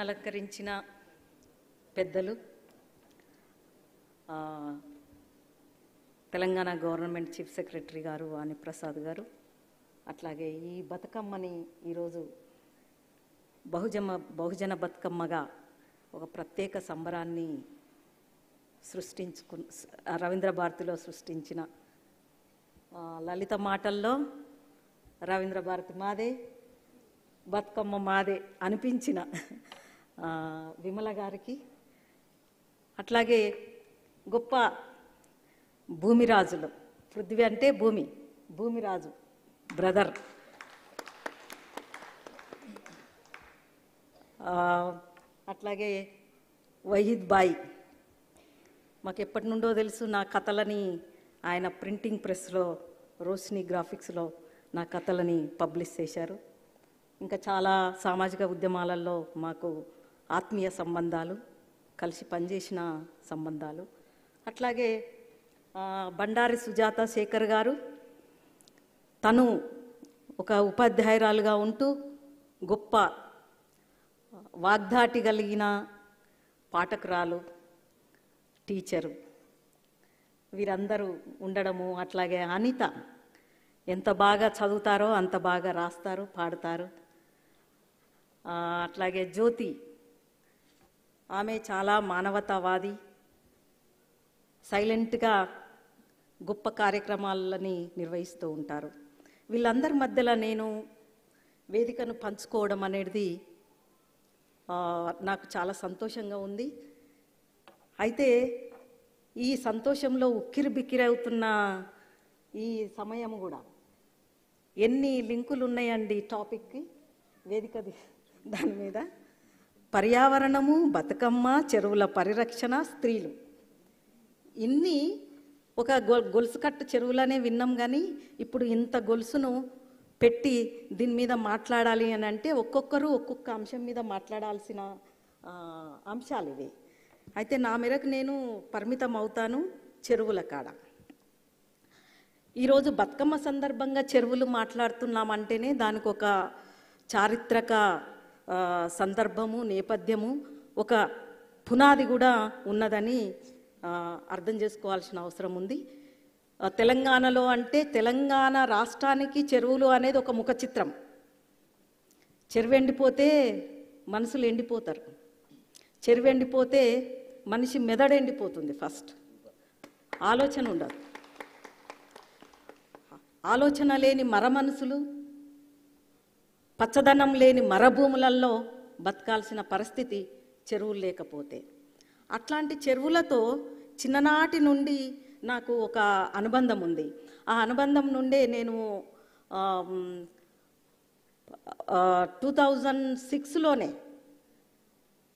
అలంకరించిన పెద్దలు, Telangana government chief secretary గారు వాణిప్రసాద్ గారు, అట్లాగే ఈ బతుకమ్మని ఈరోజు బహుజన బతుకమ్మగా ఒక ప్రత్యేక సంబరాన్ని రవీంద్ర భారతిలో సృష్టించిన, లలిత మాటల్లో రవీంద్ర భారతి మాదే బతుకమ్మ మాదే అనిపించిన విమల గారికి, అట్లాగే గొప్ప భూమిరాజులు, పృథ్వీ అంటే భూమిరాజు బ్రదర్ అట్లాగే వహీద్ బాయ్, మాకు ఎప్పటి నుండో తెలుసు. నా కథలని ఆయన ప్రింటింగ్ ప్రెస్లో రోషిని గ్రాఫిక్స్లో నా కథలని పబ్లిష్ చేశారు. ఇంకా చాలా సామాజిక ఉద్యమాలలో మాకు ఆత్మీయ సంబంధాలు, కలిసి పనిచేసిన సంబంధాలు. అట్లాగే బండారి సుజాత శేఖర్ గారు, తను ఒక ఉపాధ్యాయురాలుగా ఉంటూ గొప్ప వాగ్దాటి కలిగిన పాఠకురాలు, టీచరు, వీరందరూ ఉండడము. అట్లాగే అనిత ఎంత బాగా చదువుతారో అంత బాగా రాస్తారు, పాడతారు. అట్లాగే జ్యోతి, ఆమె చాలా మానవతావాది, సైలెంట్గా గొప్ప కార్యక్రమాలని నిర్వహిస్తూ ఉంటారు. వీళ్ళందరి మధ్యలో నేను వేదికను పంచుకోవడం అనేది నాకు చాలా సంతోషంగా ఉంది. అయితే ఈ సంతోషంలో ఉక్కిరి బిక్కిరి అవుతున్న ఈ సమయం కూడా ఎన్ని లింకులు ఉన్నాయండి టాపిక్కి, వేదికది దాని మీద పర్యావరణము, బతుకమ్మ, చెరువుల పరిరక్షణ, స్త్రీలు, ఇన్ని ఒక గొలుసు కట్టు చెరువులనే విన్నాం. కానీ ఇప్పుడు ఇంత గొలుసును పెట్టి దీని మీద మాట్లాడాలి అని అంటే ఒక్కొక్కరు ఒక్కొక్క అంశం మీద మాట్లాడాల్సిన అంశాలు ఇవి. అయితే నా మేరకు నేను పరిమితం అవుతాను చెరువుల కాడ. ఈరోజు బతుకమ్మ సందర్భంగా చెరువులు మాట్లాడుతున్నామంటేనే దానికి ఒక చారిత్రక సందర్భము, నేపథ్యము, ఒక పునాది కూడా ఉన్నదని అర్థం చేసుకోవాల్సిన అవసరం ఉంది. తెలంగాణలో అంటే తెలంగాణ రాష్ట్రానికి చెరువులు అనేది ఒక ముఖ చిత్రం. చెరువు ఎండిపోతే మనుషులు ఎండిపోతారు, చెరువు ఎండిపోతే మనిషి మెదడు ఎండిపోతుంది. ఫస్ట్ ఆలోచన ఉండదు. ఆలోచన లేని మర మనసులు, పచ్చదనం లేని మరభూములలో బతకాల్సిన పరిస్థితి చెరువులు లేకపోతే. అట్లాంటి చెరువులతో చిన్ననాటి నుండి నాకు ఒక అనుబంధం ఉంది. ఆ అనుబంధం నుండే నేను 2006లోనే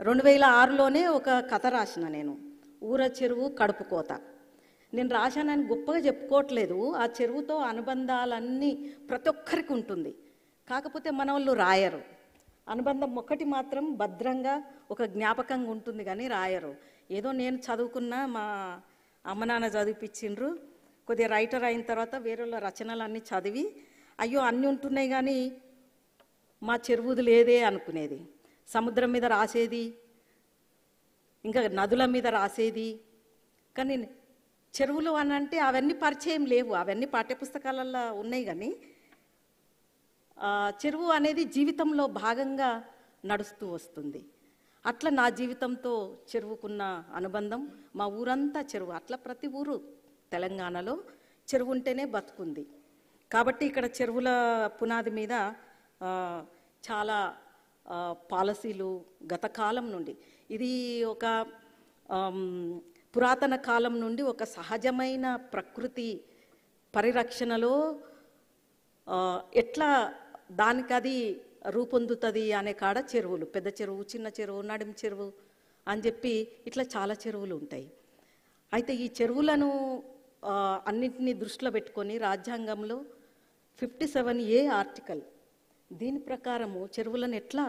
2006లోనే ఒక కథ రాసిన. నేను ఊర చెరువు కడుపు కోత నేను రాశానని గొప్పగా చెప్పుకోవట్లేదు. ఆ చెరువుతో అనుబంధాలన్నీ ప్రతి ఒక్కరికి ఉంటుంది. కాకపోతే మన వాళ్ళు రాయరు. అనుబంధం ఒక్కటి మాత్రం భద్రంగా ఒక జ్ఞాపకంగా ఉంటుంది కానీ రాయరు. ఏదో నేను చదువుకున్న, మా అమ్మ నాన్న చదివిపించిండ్రు, కొద్దిగా రైటర్ అయిన తర్వాత వేరే వాళ్ళ రచనలన్నీ చదివి అయ్యో అన్నీ ఉంటున్నాయి కానీ మా చెరువుది లేదే అనుకునేది. సముద్రం మీద రాసేది, ఇంకా నదుల మీద రాసేది. కానీ చెరువులు అని అంటే అవన్నీ పరిచయం లేవు, అవన్నీ పాఠ్యపుస్తకాలలో ఉన్నాయి. కానీ చెరువు అనేది జీవితంలో భాగంగా నడుస్తూ వస్తుంది. అట్లా నా జీవితంతో చెరువుకున్న అనుబంధం, మా ఊరంతా చెరువు. అట్లా ప్రతి ఊరు తెలంగాణలో చెరువు ఉంటేనే బతుకుంది. కాబట్టి ఇక్కడ చెరువుల పునాది మీద చాలా పాలసీలు గత కాలం నుండి, ఇది ఒక పురాతన కాలం నుండి ఒక సహజమైన ప్రకృతి పరిరక్షణలో ఎట్లా దానికి అది రూపొందుతుంది అనే కాడ చెరువులు, పెద్ద చెరువు, చిన్న చెరువు, నడిమి చెరువు అని చెప్పి ఇట్లా చాలా చెరువులు ఉంటాయి. అయితే ఈ చెరువులను అన్నింటినీ దృష్టిలో పెట్టుకొని రాజ్యాంగంలో 57A ఆర్టికల్, దీని ప్రకారము చెరువులను ఎట్లా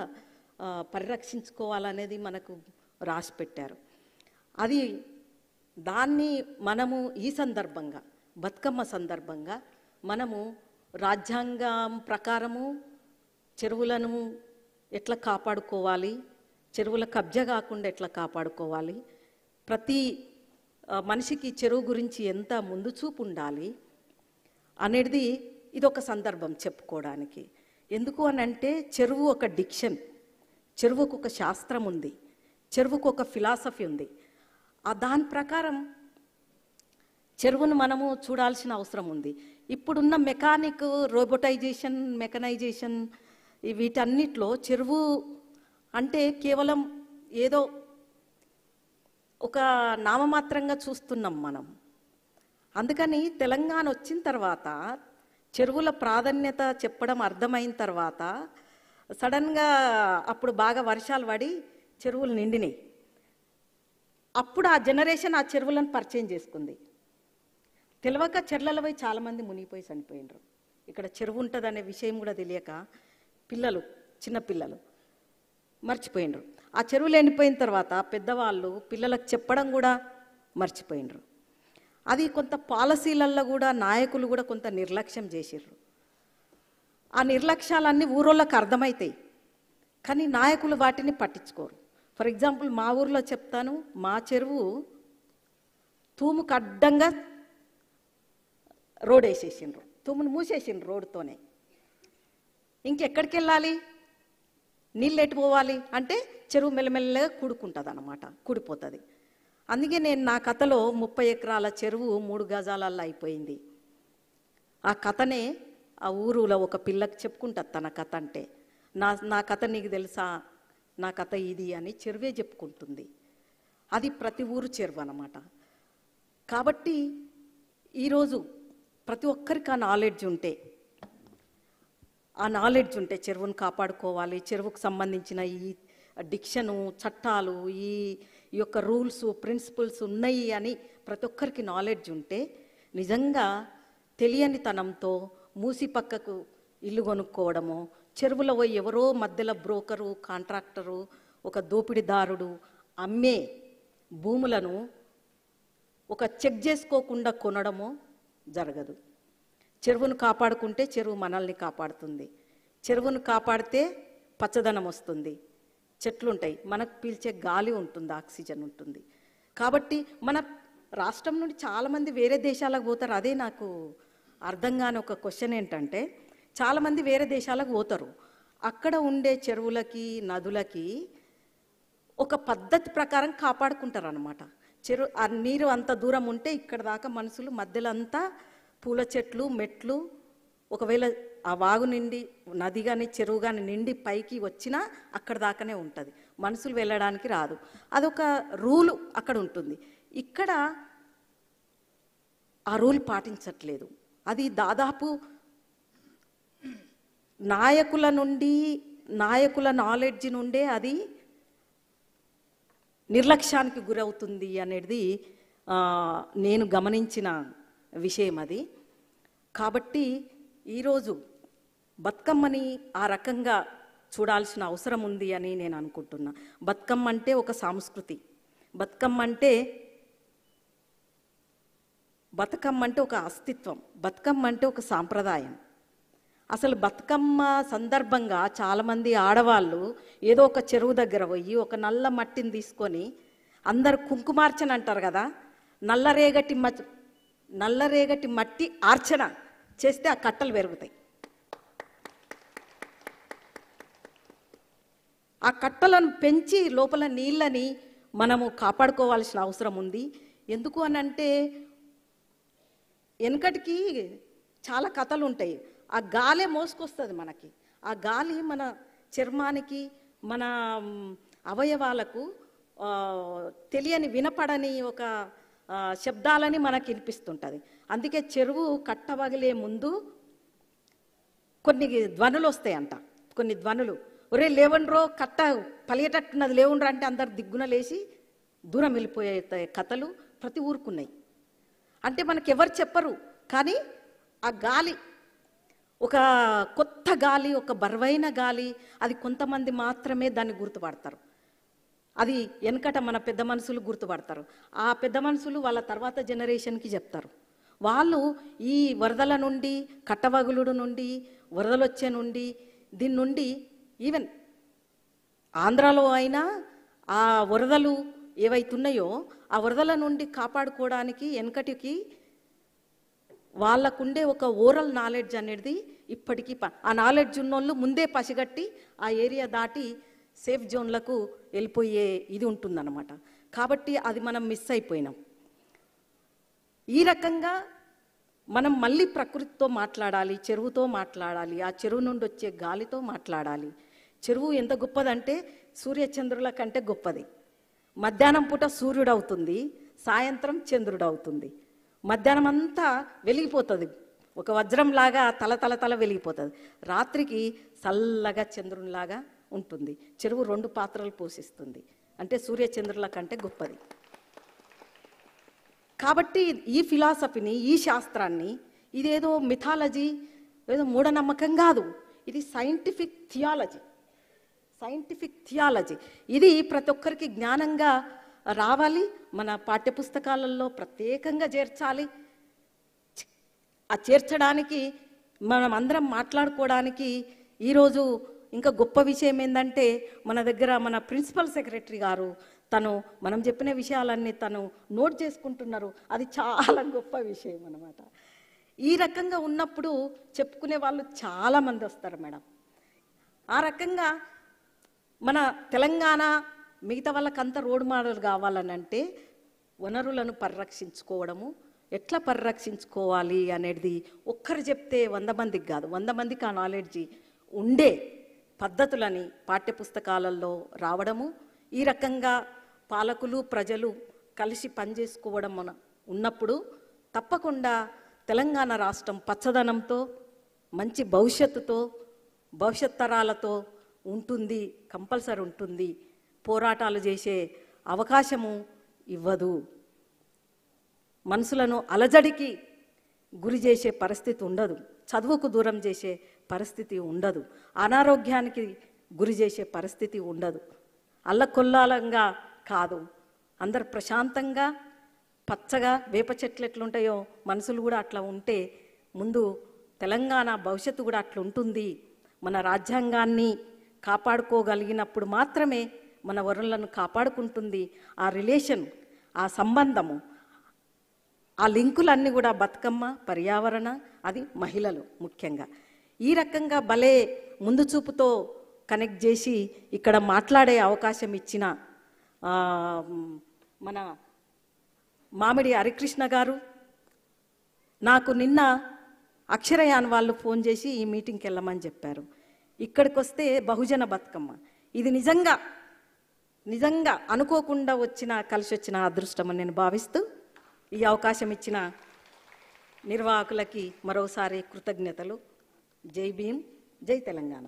పరిరక్షించుకోవాలనేది మనకు రాసి పెట్టారు. అది దాన్ని మనము ఈ సందర్భంగా, బతుకమ్మ సందర్భంగా మనము రాజ్యాంగం ప్రకారము చెరువులను ఎట్లా కాపాడుకోవాలి, చెరువుల కబ్జా కాకుండా ఎట్లా కాపాడుకోవాలి, ప్రతి మనిషికి చెరువు గురించి ఎంత ముందు చూపు ఉండాలి అనేది ఇదొక సందర్భం చెప్పుకోవడానికి. ఎందుకు అని అంటే చెరువు ఒక డిక్షన్, చెరువుకు ఒక శాస్త్రం ఉంది, చెరువుకు ఒక ఫిలాసఫీ ఉంది. దాని ప్రకారం చెరువును మనము చూడాల్సిన అవసరం ఉంది. ఇప్పుడున్న రోబోటైజేషన్, మెకనైజేషన్ వీటన్నిటిలో చెరువు అంటే కేవలం ఏదో ఒక నామమాత్రంగా చూస్తున్నాం మనం. అందుకని తెలంగాణ వచ్చిన తర్వాత చెరువుల ప్రాధాన్యత చెప్పడం అర్థమైన తర్వాత సడన్గా అప్పుడు బాగా వర్షాలు పడి చెరువులు నిండినాయి. అప్పుడు ఆ జనరేషన్ ఆ చెరువులను పరిచయం చేసుకుంది. తెలియక చెర్లలో పోయి చాలామంది మునిగిపోయి చనిపోయినరు. ఇక్కడ చెరువు ఉంటుందనే విషయం కూడా తెలియక చిన్నపిల్లలు మర్చిపోయినరు. ఆ చెరువులు ఎండిపోయిన తర్వాత పెద్దవాళ్ళు పిల్లలకు చెప్పడం కూడా మర్చిపోయినరు. అది కొంత పాలసీలల్లో కూడా నాయకులు కూడా కొంత నిర్లక్ష్యం చేసిర్రు. ఆ నిర్లక్ష్యాలన్నీ ఊరోళ్ళకి అర్థమవుతాయి, కానీ నాయకులు వాటిని పట్టించుకోరు. ఫర్ ఎగ్జాంపుల్ మా ఊర్లో చెప్తాను, మా చెరువు తూముకు అడ్డంగా రోడ్ వేసేసిండ్రు, తూమును మూసేసిండ్రు రోడ్డుతోనే. ఇంకెక్కడికి వెళ్ళాలి, నీళ్ళు ఎటు పోవాలి అంటే చెరువు మెల్లమెల్లగా కూడుకుంటుంది అన్నమాట, కూడిపోతుంది. అందుకే నేను నా కథలో 30 ఎకరాల చెరువు 3 గజాలల్లో అయిపోయింది. ఆ కథనే ఆ ఊరులో ఒక పిల్లకి చెప్పుకుంటుంది తన కథ. అంటే నా కథ నీకు తెలుసా, నా కథ ఇది అని చెరువే చెప్పుకుంటుంది. అది ప్రతి ఊరు చెరువు అన్నమాట. కాబట్టి ఈరోజు ప్రతి ఒక్కరికి ఆ నాలెడ్జ్ ఉంటే చెరువును కాపాడుకోవాలి, చెరువుకు సంబంధించిన ఈ డిక్షను, చట్టాలు, ఈ యొక్క రూల్స్, ప్రిన్సిపల్స్ ఉన్నాయి అని ప్రతి ఒక్కరికి నాలెడ్జ్ ఉంటే నిజంగా తెలియని తనంతో మూసి పక్కకు ఇల్లు కొనుక్కోవడము, చెరువులో పోయి ఎవరో మధ్యలో బ్రోకరు, కాంట్రాక్టరు, ఒక దోపిడీదారుడు అమ్మే భూములను ఒక చెక్ చేసుకోకుండా కొనడము జరగదు. చెరువును కాపాడుకుంటే చెరువు మనల్ని కాపాడుతుంది. చెరువును కాపాడితే పచ్చదనం వస్తుంది, చెట్లు ఉంటాయి, మనకు పీల్చే గాలి ఉంటుంది, ఆక్సిజన్ ఉంటుంది. కాబట్టి మన రాష్ట్రం నుండి చాలామంది వేరే దేశాలకు పోతారు. అదే నాకు అర్థం కాని ఒక క్వశ్చన్ ఏంటంటే, చాలామంది వేరే దేశాలకు పోతారు, అక్కడ ఉండే చెరువులకి, నదులకి ఒక పద్ధతి ప్రకారం కాపాడుకుంటారు అన్నమాట. ఆ నీరు అంత దూరం ఉంటే ఇక్కడ దాకా మనుషులు మధ్యలో అంతా పూల చెట్లు, మెట్లు, ఒకవేళ ఆ వాగు నిండి, నది కానీ చెరువు కానీ నిండి పైకి వచ్చినా అక్కడ దాకానే ఉంటుంది, మనుషులు వెళ్ళడానికి రాదు. అదొక రూలు అక్కడ ఉంటుంది. ఇక్కడ ఆ రూల్ పాటించట్లేదు. అది దాదాపు నాయకుల నాలెడ్జ్ నుండే అది నిర్లక్ష్యానికి గురవుతుంది అనేది నేను గమనించిన విషయం అది. కాబట్టి ఈరోజు బతుకమ్మని ఆ రకంగా చూడాల్సిన అవసరం ఉంది అని నేను అనుకుంటున్నా. బతుకమ్మ అంటే ఒక సంస్కృతి, బతుకమ్మ అంటే ఒక అస్తిత్వం, బతుకమ్మ అంటే ఒక సాంప్రదాయం. అసలు బతుకమ్మ సందర్భంగా చాలామంది ఆడవాళ్ళు ఏదో ఒక చెరువు దగ్గర పోయి ఒక నల్ల మట్టిని తీసుకొని, అందరు కుంకుమార్చన అంటారు కదా, నల్లరేగటి మట్టి ఆర్చన చేస్తే ఆ కట్టలు పెరుగుతాయి. ఆ కట్టలను పెంచి లోపల నీళ్ళని మనము కాపాడుకోవాల్సిన అవసరం ఉంది. ఎందుకు అని అంటే వెనకటికి చాలా కథలు ఉంటాయి. ఆ గాలే మోసుకొస్తుంది మనకి. ఆ గాలి మన చర్మానికి, మన అవయవాలకు తెలియని, వినపడని ఒక శబ్దాలని మనకి వినిపిస్తుంటుంది. అందుకే చెరువు కట్టవగిలే ముందు కొన్ని ధ్వనులు వస్తాయంట. కొన్ని ధ్వనులు, ఒరే లేవండ్రో, కట్ట పలిగేటట్టున్నది లేవుండ్రా అంటే అందరు దిగ్గున లేచి దూరం వెళ్ళిపోయే కథలు ప్రతి ఊరుకున్నాయి. అంటే మనకి ఎవరు చెప్పరు, కానీ ఆ గాలి ఒక కొత్త గాలి, ఒక బరువైన గాలి, అది కొంతమంది మాత్రమే దాన్ని గుర్తుపడతారు. అది వెనకట మన పెద్ద మనుషులు గుర్తుపడతారు. ఆ పెద్ద మనుషులు వాళ్ళ తర్వాత జనరేషన్కి చెప్తారు. వాళ్ళు ఈ వరదల నుండి, కట్టవగులుడు నుండి, వరదలు వచ్చే నుండి, దీని నుండి ఈవెన్ ఆంధ్రాలో అయినా ఆ వరదలు ఏవైతున్నాయో ఆ వరదల నుండి కాపాడుకోవడానికి వెనకటికి వాళ్ళకుండే ఒక ఓరల్ నాలెడ్జ్ అనేది ఇప్పటికీ ఆ నాలెడ్జ్ ఉన్నోళ్ళు ముందే పసిగట్టి ఆ ఏరియా దాటి సేఫ్ జోన్లకు వెళ్ళిపోయే ఇది ఉంటుందన్నమాట. కాబట్టి అది మనం మిస్ అయిపోయినాం. ఈ రకంగా మనం మళ్ళీ ప్రకృతితో మాట్లాడాలి, చెరువుతో మాట్లాడాలి, ఆ చెరువు నుండి వచ్చే గాలితో మాట్లాడాలి. చెరువు ఎంత గొప్పదంటే సూర్యచంద్రుల కంటే గొప్పది. మధ్యాహ్నం పూట సూర్యుడు అవుతుంది, సాయంత్రం చంద్రుడు అవుతుంది. మధ్యాహ్నం అంతా వెలిగిపోతుంది, ఒక వజ్రంలాగా తల తల తల వెలిగిపోతుంది. రాత్రికి చల్లగా చంద్రునిలాగా ఉంటుంది. చెరువు 2 పాత్రలు పోషిస్తుంది, అంటే సూర్యచంద్రుల కంటే గొప్పది. కాబట్టి ఈ ఫిలాసఫీని, ఈ శాస్త్రాన్ని, ఇదేదో మిథాలజీ, ఏదో మూఢనమ్మకం కాదు, ఇది సైంటిఫిక్ థియాలజీ. సైంటిఫిక్ థియాలజీ ఇది ప్రతి ఒక్కరికి జ్ఞానంగా రావాలి, మన పాఠ్యపుస్తకాలలో ప్రత్యేకంగా చేర్చాలి. ఆ చేర్చడానికి మనం అందరం మాట్లాడుకోవడానికి ఈరోజు ఇంకా గొప్ప విషయం ఏంటంటే మన దగ్గర మన ప్రిన్సిపల్ సెక్రటరీ గారు మనం చెప్పిన విషయాలన్నీ నోట్ చేసుకుంటున్నారు. అది చాలా గొప్ప విషయం అన్నమాట. ఈ రకంగా ఉన్నప్పుడు చెప్పుకునే వాళ్ళు చాలామంది వస్తారు మేడం. ఆ రకంగా మన తెలంగాణ మిగతా వాళ్ళకంతా రోడ్ మోడల్ కావాలని అంటే వనరులను పరిరక్షించుకోవడము, ఎట్లా పరిరక్షించుకోవాలి అనేది ఒక్కరు చెప్తే 100 మందికి కాదు, 100 మందికి ఆ నాలెడ్జి ఉండే పద్ధతులని పాఠ్యపుస్తకాలలో రావడము, ఈ రకంగా పాలకులు ప్రజలు కలిసి పనిచేసుకోవడం ఉన్నప్పుడు తప్పకుండా తెలంగాణ రాష్ట్రం పచ్చదనంతో, మంచి భవిష్యత్తుతో, భవిష్యత్ తరాలతో ఉంటుంది, కంపల్సరీ ఉంటుంది. పోరాటాలు చేసే అవకాశము ఇవ్వదు, మనసులను అలజడికి గురి చేసే పరిస్థితి ఉండదు, చదువుకు దూరం చేసే పరిస్థితి ఉండదు, అనారోగ్యానికి గురి చేసే పరిస్థితి ఉండదు. అల్లకొల్లాలంగా కాదు, అందరు ప్రశాంతంగా పచ్చగా వేప చెట్లు ఎట్లుంటాయో మనసులు కూడా అట్లా ఉంటే ముందు తెలంగాణ భవిష్యత్తు కూడా అట్లా ఉంటుంది. మన రాజ్యాంగాన్ని కాపాడుకోగలిగినప్పుడు మాత్రమే మన వనరులను కాపాడుకుంటుంది. ఆ రిలేషన్, ఆ సంబంధము, ఆ లింకులన్నీ కూడా బతుకమ్మ, పర్యావరణ, అది మహిళలు ముఖ్యంగా ఈ రకంగా భలే ముందు చూపుతో కనెక్ట్ చేసి ఇక్కడ మాట్లాడే అవకాశం ఇచ్చిన మన మామిడి హరికృష్ణ గారు, నాకు నిన్న అక్షరయాన్ వాళ్ళు ఫోన్ చేసి ఈ మీటింగ్కి వెళ్ళమని చెప్పారు. ఇక్కడికి వస్తే బహుజన బతుకమ్మ, ఇది నిజంగా అనుకోకుండా కలిసి వచ్చిన అదృష్టం అని నేను భావిస్తూ ఈ అవకాశం ఇచ్చిన నిర్వాహకులకి మరోసారి కృతజ్ఞతలు. జై భీమ్, జై తెలంగాణ.